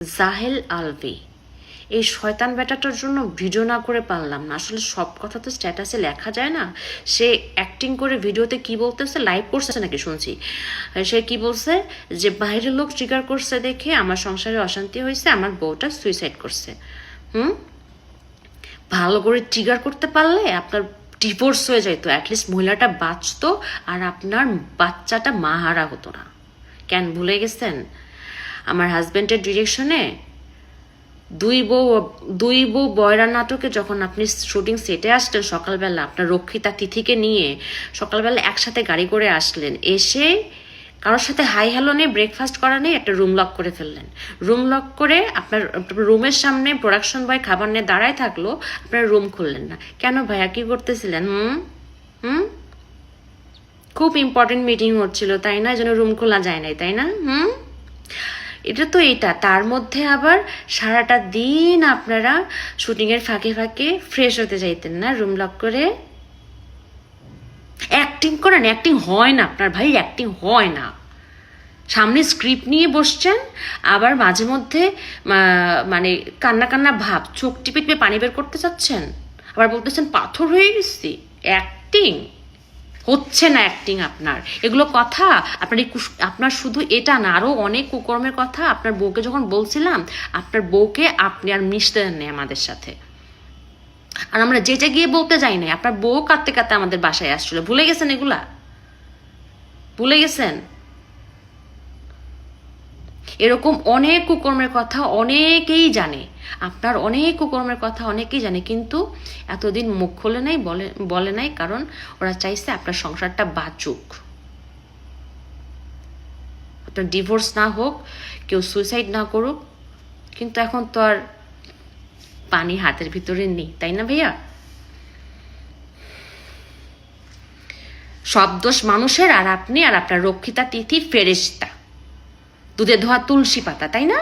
জাহেল আলভি এই শয়তান বেটাটার জন্য ভিডিও না করে পারলাম না। আসলে সব কথা তো স্ট্যাটাসে লেখা যায় না। সে অ্যাক্টিং করে ভিডিওতে কি বলতেছে, লাইভ করছে নাকি শুনছি, সে কি বলছে যে বাইরের লোক ট্রিগার করছে দেখে আমার সংসারে অশান্তি হয়েছে, আমার বউটা সুইসাইড করছে। ভালো করে ট্রিগার করতে পারলে আপনার ডিভোর্স হয়ে যেত, অ্যাটলিস্ট মহিলাটা বাঁচতো আর আপনার বাচ্চাটা মাহারা হতো না। কেন ভুলে গেছেন? আমার হাজব্যান্ডের ডিরেকশনে দুই বউ বয়রা নাটকে যখন আপনি শুটিং সেটে আসলেন সকালবেলা, আপনার রক্ষিতা তিথিকে নিয়ে সকালবেলা একসাথে গাড়ি করে আসলেন, এসে কারোর সাথে হাই হ্যালো নেই, ব্রেকফাস্ট করা নেই, একটা রুম লক করে ফেললেন। রুম লক করে আপনার রুমের সামনে প্রোডাকশন বয় খাবার নিয়ে দাঁড়ায় থাকলো, আপনার রুম খুললেন না কেন ভাইয়া? কি করতেছিলেন? খুব ইম্পর্টেন্ট মিটিং হচ্ছিল তাই না? এই জন্য রুম খোলা যায় নাই তাই না? এটা তো এটা, তার মধ্যে আবার সারাটা দিন আপনারা শুটিংয়ের ফাঁকে ফাঁকে ফ্রেশ হতে চাইতেন না, রুম লক করে অ্যাক্টিং করেন। অ্যাক্টিং হয় না আপনার ভাই, অ্যাক্টিং হয় না। সামনে স্ক্রিপ্ট নিয়ে বসছেন, আবার মাঝে মধ্যে মানে কান্না কান্না ভাব, চোখ টিপে টিপে পানি বের করতে চাচ্ছেন, আবার বলতেছেন পাথর হয়ে গেছি। অ্যাক্টিং হচ্ছে না, অ্যাক্টিং আপনার। এগুলো কথা আপনার শুধু এটা না, আরও অনেক কুকর্মের কথা আপনার বউকে যখন বলছিলাম, আপনার বউকে আপনি আর মিশতে দেন নাই আমাদের সাথে। আর আমরা যেটা গিয়ে বলতে যাই নাই, আপনার বউ কাঁদতে কাঁদতে আমাদের বাসায় আসছিল। ভুলে গেছেন এগুলা? ভুলে গেছেন? এরকম অনেক কুকর্মের কথা অনেকেই জানে, আপনার অনেক কুকর্মের কথা অনেকেই জানে, কিন্তু এতদিন মুখ খোলে নাই, বলে নাই, কারণ ওরা চাইছে আপনার সংসারটা বাঁচুক, আপনার ডিভোর্স না হোক, কেউ সুইসাইড না করুক। কিন্তু এখন তো আর পানি হাতের ভিতরে নেই, তাই না ভাইয়া? সব দোষ মানুষের, আর আপনি আর আপনার রক্ষিতা তিথি ফেরেশতা, দুধে ধোয়া তুলসী পাতা, তাই না?